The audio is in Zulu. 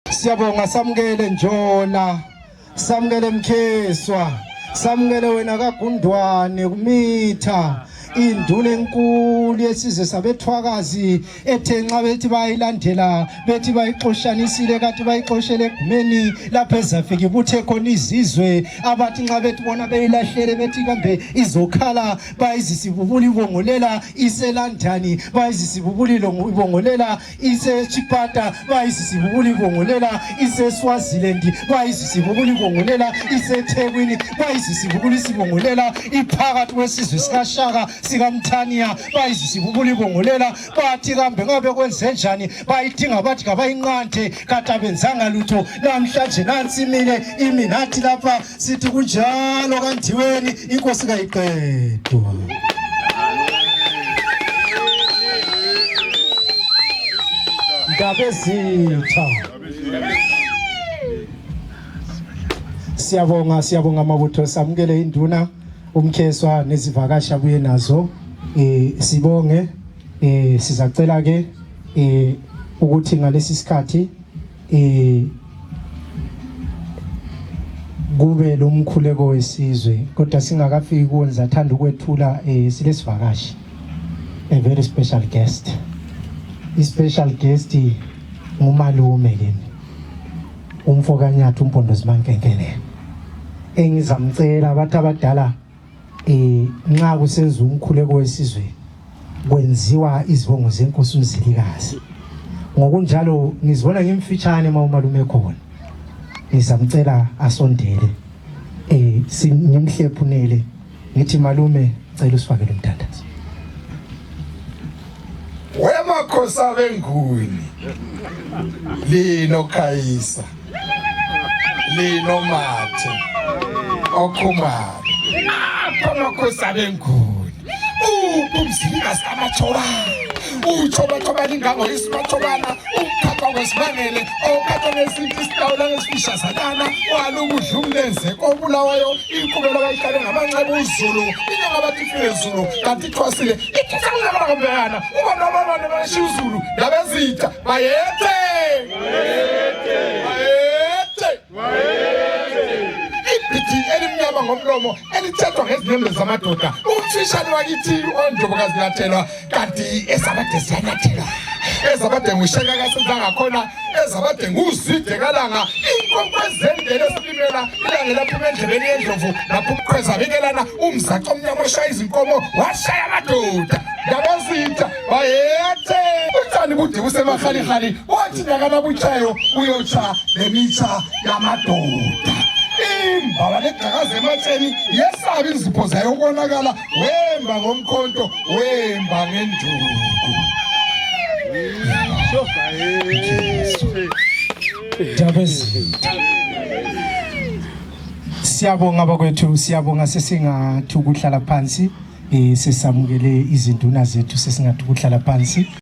Siyabonga samukele Njola, samukele Mkheswa, samukele wena kaGundwane kumitha induna enkulu yesizwe sabethwakazi ethe nxa bethi bayilandela bethi bayixoshanisile kathi bayixoshele egumeni lapha ezafika ibuthe khona izizwe abathi nxa bethi bona beyilahlele bethi kambe izokhala bayizisibubula ibongolela iselandani bayizisibubula ibongolela iseChipata bayizisibubula ibongolela iseSwaziland bayizisibubula ibongolela iseThekwini bayizisibubula isibongolela iphakathi kwesizwe sikaShaka sikamthania bayizisibubula ibongolela bathi kambe ngabe kwenzenjani bayidinga bathi kabayinqante kade abenzanga lutho namhlanje nansi iminathi lapha sithi kunjalo kaNdiweni inkosi kayiqedwa. Ndabezitha siyabonga amabutho samukele induna uMkheswa nezivakashi abuye nazo sibonge sizacela ke ukuthi ngalesi sikhathi kube lo mkhuleko wesizwe kodwa singakafiki kuwenza thanda ukwethula silesivakashi a very special guest. I-special guest ngumalume kini umfokanyathi uMpondozi Mankenkene engizamcela abathi abadala nxa kusenza umkhuleko wesizwe kwenziwa izibongo zeNkosi uMzilikazi ngokunjalo ngizibona ngimfitshane umalume khona ngizamcela asondele ngimhlephunele ngithi malume cela usifakele umthandazo. Wemakhosi abenguni lino Khayisa lino Mathe okhumalo amakhosi abenguni uMzilikazi kaMathoba uThoba lingango isimathobana ukhapha kwesimangele okhatha nesinto isitawula ngesifishazalana walukudla umlenze kobulawayo inkubelo kayihlale ngamanxeba uZulu inyanga bathi phezulu kanti ithwasile ithusakuzakala kambeyana ubantu bashiya uZulu ndabezitha bayethe ibhithi elimnyama ngomlomo elithethwa ngezinyembezi zamadoda umfishane wakithi onjobokazi yathelwa kanti ezabade ziyanathelwa ezabade ngusheka kasenzanga khona ezabade nguzide kalanga inkonkwezendele esilimela ilange lapha endlebeni yendlovu lapho umkhweza bekelana umzaco omnyama oshaya izinkomo washaya amadoda ndabazitha bayethe uthani bude busemahalikhali wathi nyakanabutshayo uyotsha lemitsha yamadoda imbaba legxakaze ematheni yesabi izipho zayo konakala wemba ngomkhonto wemba ngenduku. Siyabonga bakwethu siyabonga sesingathi ukuhlala phansi sesamukele izinduna zethu sesingathi ukuhlala phansi.